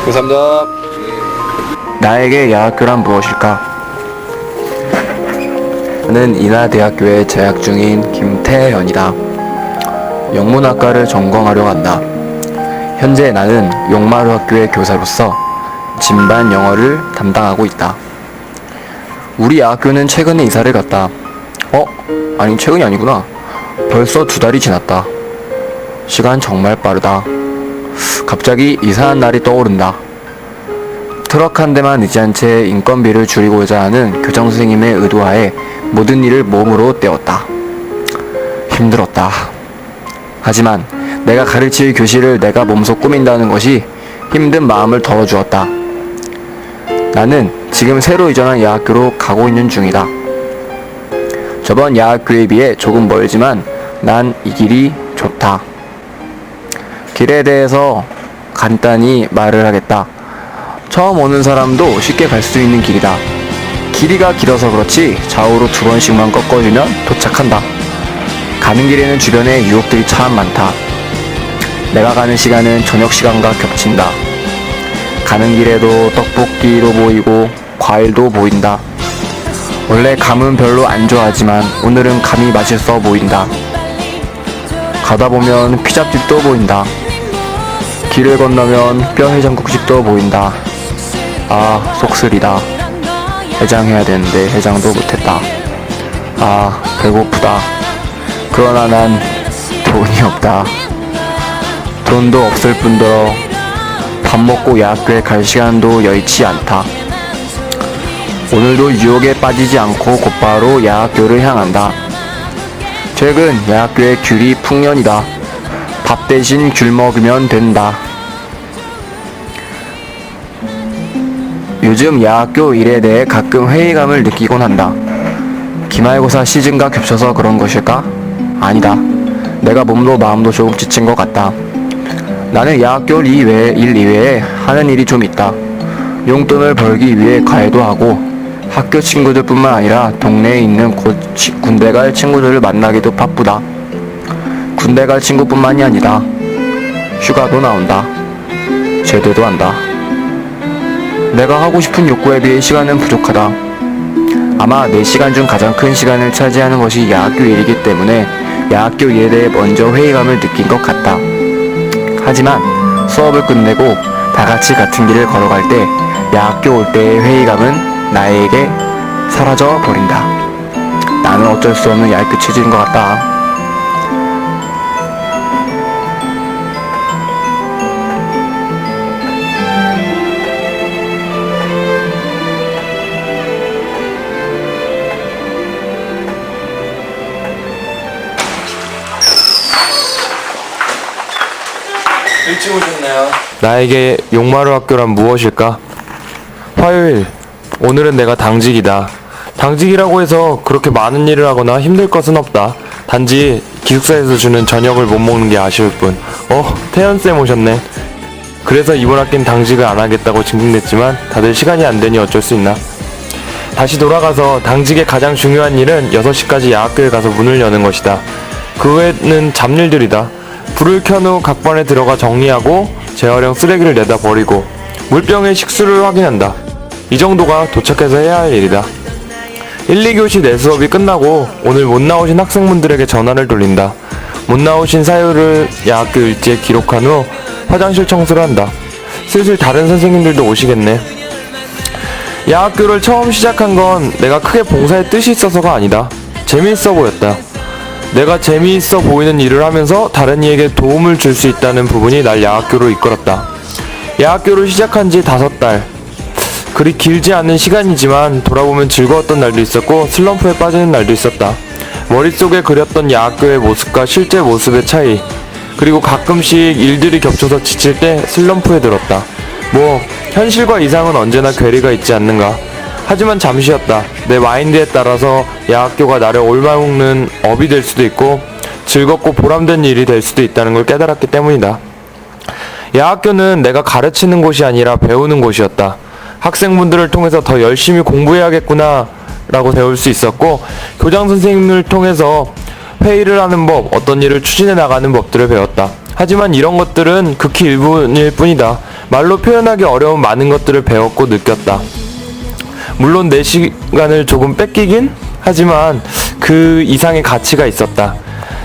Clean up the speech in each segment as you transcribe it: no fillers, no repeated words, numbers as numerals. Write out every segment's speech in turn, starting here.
감사합니다. 나에게 야학교란 무엇일까? 나는 인하대학교에 재학 중인 김태현이다. 영문학과를 전공하려 한다. 현재 나는 용마루학교의 교사로서 진반 영어를 담당하고 있다. 우리 야학교는 최근에 이사를 갔다. 아니 최근이 아니구나. 벌써 2달이 지났다. 시간 정말 빠르다. 갑자기 이사한 날이 떠오른다. 트럭 한 대만 의지한 채 인건비를 줄이고자 하는 교장선생님의 의도하에 모든 일을 몸으로 때웠다. 힘들었다. 하지만 내가 가르칠 교실을 내가 몸소 꾸민다는 것이 힘든 마음을 덜어주었다. 나는 지금 새로 이전한 야학교로 가고 있는 중이다. 저번 야학교에 비해 조금 멀지만 난 이 길이 좋다. 길에 대해서 간단히 말을 하겠다. 처음 오는 사람도 쉽게 갈 수 있는 길이다. 길이가 길어서 그렇지 좌우로 2번씩만 꺾어주면 도착한다. 가는 길에는 주변에 유혹들이 참 많다. 내가 가는 시간은 저녁 시간과 겹친다. 가는 길에도 떡볶이도 보이고 과일도 보인다. 원래 감은 별로 안 좋아하지만 오늘은 감이 맛있어 보인다. 가다 보면 피자집도 보인다. 길을 건너면 뼈 해장국집도 보인다. 아, 속쓰리다. 해장해야 되는데 해장도 못했다. 아, 배고프다. 그러나 난 돈이 없다. 돈도 없을 뿐더러 밥 먹고 야학교에 갈 시간도 여의치 않다. 오늘도 유혹에 빠지지 않고 곧바로 야학교를 향한다. 최근 야학교의 귤이 풍년이다. 밥 대신 귤 먹으면 된다. 요즘 야학교 일에 대해 가끔 회의감을 느끼곤 한다. 기말고사 시즌과 겹쳐서 그런 것일까? 아니다. 내가 몸도 마음도 조금 지친 것 같다. 나는 야학교 일 이외에 하는 일이 좀 있다. 용돈을 벌기 위해 과외도 하고 학교 친구들뿐만 아니라 동네에 있는 군대 갈 친구들을 만나기도 바쁘다. 군대 갈 친구뿐만이 아니라 휴가도 나온다. 제대도 한다. 내가 하고 싶은 욕구에 비해 시간은 부족하다. 아마 내 시간 중 가장 큰 시간을 차지하는 것이 야학교 일이기 때문에 야학교 일에 대해 먼저 회의감을 느낀 것 같다. 하지만 수업을 끝내고 다같이 같은 길을 걸어갈 때 야학교 올 때의 회의감은 나에게 사라져 버린다. 나는 어쩔 수 없는 얇은 체질인 것 같다. 일찍 오셨네요. 나에게 용마루 학교란 무엇일까? 화요일, 오늘은 내가 당직이다. 당직이라고 해서 그렇게 많은 일을 하거나 힘들 것은 없다. 단지 기숙사에서 주는 저녁을 못 먹는 게 아쉬울 뿐. 태연쌤 오셨네. 그래서 이번 학기는 당직을 안 하겠다고 징징댔지만 다들 시간이 안 되니 어쩔 수 있나. 다시 돌아가서 당직의 가장 중요한 일은 6시까지 야학교에 가서 문을 여는 것이다. 그 외에는 잡일들이다. 불을 켠 후 각반에 들어가 정리하고 재활용 쓰레기를 내다 버리고 물병의 식수를 확인한다. 이 정도가 도착해서 해야 할 일이다. 1, 2교시 내 수업이 끝나고 오늘 못 나오신 학생분들에게 전화를 돌린다. 못 나오신 사유를 야학교 일지에 기록한 후 화장실 청소를 한다. 슬슬 다른 선생님들도 오시겠네. 야학교를 처음 시작한 건 내가 크게 봉사의 뜻이 있어서가 아니다. 재미있어 보였다. 내가 재미있어 보이는 일을 하면서 다른 이에게 도움을 줄 수 있다는 부분이 날 야학교로 이끌었다. 야학교를 시작한 지 5달. 그리 길지 않은 시간이지만 돌아보면 즐거웠던 날도 있었고 슬럼프에 빠지는 날도 있었다. 머릿속에 그렸던 야학교의 모습과 실제 모습의 차이, 그리고 가끔씩 일들이 겹쳐서 지칠 때 슬럼프에 들었다. 현실과 이상은 언제나 괴리가 있지 않는가. 하지만 잠시였다. 내 마인드에 따라서 야학교가 나를 옮아먹는 업이 될 수도 있고 즐겁고 보람된 일이 될 수도 있다는 걸 깨달았기 때문이다. 야학교는 내가 가르치는 곳이 아니라 배우는 곳이었다. 학생분들을 통해서 더 열심히 공부해야겠구나 라고 배울 수 있었고, 교장 선생님을 통해서 회의를 하는 법, 어떤 일을 추진해 나가는 법들을 배웠다. 하지만 이런 것들은 극히 일부일 뿐이다. 말로 표현하기 어려운 많은 것들을 배웠고 느꼈다. 물론 내 시간을 조금 뺏기긴 하지만 그 이상의 가치가 있었다.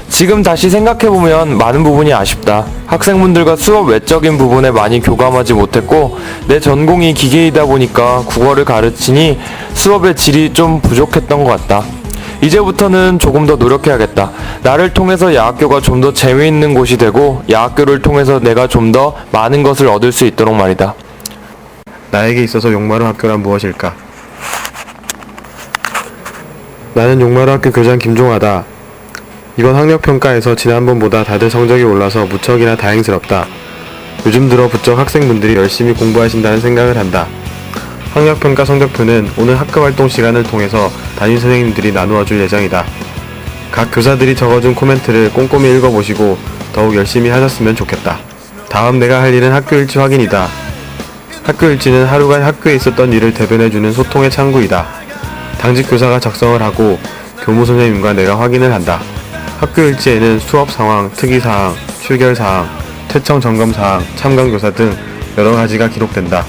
지금 다시 생각해보면 많은 부분이 아쉽다. 학생분들과 수업 외적인 부분에 많이 교감하지 못했고 내 전공이 기계이다 보니까 국어를 가르치니 수업의 질이 좀 부족했던 것 같다. 이제부터는 조금 더 노력해야겠다. 나를 통해서 야학교가 좀 더 재미있는 곳이 되고 야학교를 통해서 내가 좀 더 많은 것을 얻을 수 있도록 말이다. 나에게 있어서 용마루 학교란 무엇일까? 나는 용마루 학교 교장 김종하다. 이번 학력평가에서 지난번보다 다들 성적이 올라서 무척이나 다행스럽다. 요즘 들어 부쩍 학생분들이 열심히 공부하신다는 생각을 한다. 학력평가 성적표는 오늘 학급활동 시간을 통해서 담임 선생님들이 나누어 줄 예정이다. 각 교사들이 적어준 코멘트를 꼼꼼히 읽어보시고 더욱 열심히 하셨으면 좋겠다. 다음 내가 할 일은 학교일지 확인이다. 학교일지는 하루간 학교에 있었던 일을 대변해주는 소통의 창구이다. 당직 교사가 작성을 하고 교무 선생님과 내가 확인을 한다. 학교일지에는 수업 상황, 특이 사항, 출결 사항, 퇴청 점검 사항, 참관 교사 등 여러 가지가 기록된다.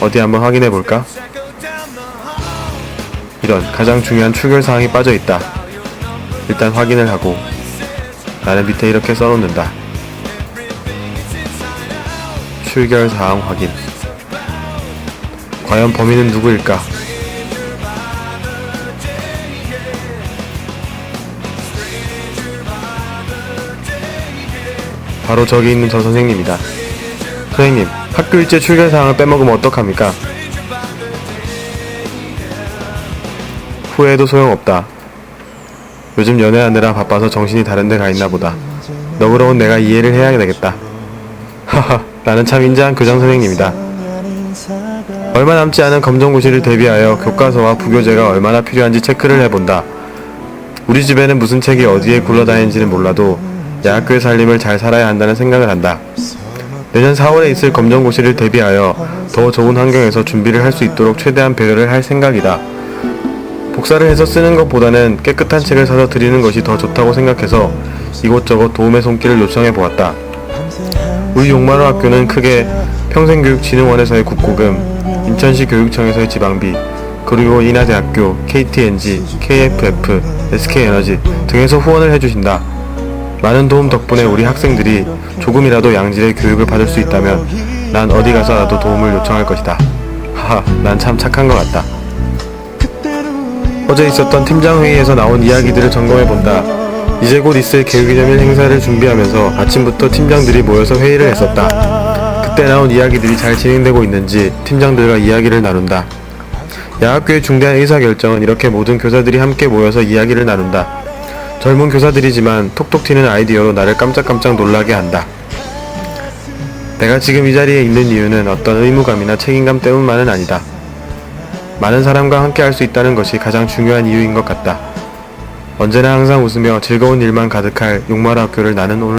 어디 한번 확인해 볼까? 이런 가장 중요한 출결 사항이 빠져 있다. 일단 확인을 하고 나는 밑에 이렇게 써놓는다. 출결 사항 확인. 과연 범인은 누구일까? 바로 저기 있는 저 선생님이다. 선생님, 학교 일제 출결 사항을 빼먹으면 어떡합니까? 후회해도 소용없다. 요즘 연애하느라 바빠서 정신이 다른 데 가 있나 보다. 너그러운 내가 이해를 해야 되겠다. 하하, 나는 참 인자한 교장 선생님이다. 얼마 남지 않은 검정고시를 대비하여 교과서와 부교재가 얼마나 필요한지 체크를 해본다. 우리 집에는 무슨 책이 어디에 굴러다니는지는 몰라도 야학교의 살림을 잘 살아야 한다는 생각을 한다. 내년 4월에 있을 검정고시를 대비하여 더 좋은 환경에서 준비를 할 수 있도록 최대한 배려를 할 생각이다. 복사를 해서 쓰는 것보다는 깨끗한 책을 사서 드리는 것이 더 좋다고 생각해서 이곳저곳 도움의 손길을 요청해 보았다. 우리 용마루 학교는 크게 평생교육진흥원에서의 국고금, 인천시 교육청에서의 지방비, 그리고 인하대학교, KTNG, KFF, SK에너지 등에서 후원을 해주신다. 많은 도움 덕분에 우리 학생들이 조금이라도 양질의 교육을 받을 수 있다면 난 어디 가서라도 도움을 요청할 것이다. 하하, 난 참 착한 것 같다. 어제 있었던 팀장회의에서 나온 이야기들을 점검해본다. 이제 곧 있을 개육기념일 행사를 준비하면서 아침부터 팀장들이 모여서 회의를 했었다. 그때 나온 이야기들이 잘 진행되고 있는지 팀장들과 이야기를 나눈다. 야학교의 중대한 의사결정은 이렇게 모든 교사들이 함께 모여서 이야기를 나눈다. 젊은 교사들이지만 톡톡 튀는 아이디어로 나를 깜짝깜짝 놀라게 한다. 내가 지금 이 자리에 있는 이유는 어떤 의무감이나 책임감 때문만은 아니다. 많은 사람과 함께 할 수 있다는 것이 가장 중요한 이유인 것 같다. 언제나 항상 웃으며 즐거운 일만 가득할 용마루 학교를 나는 오늘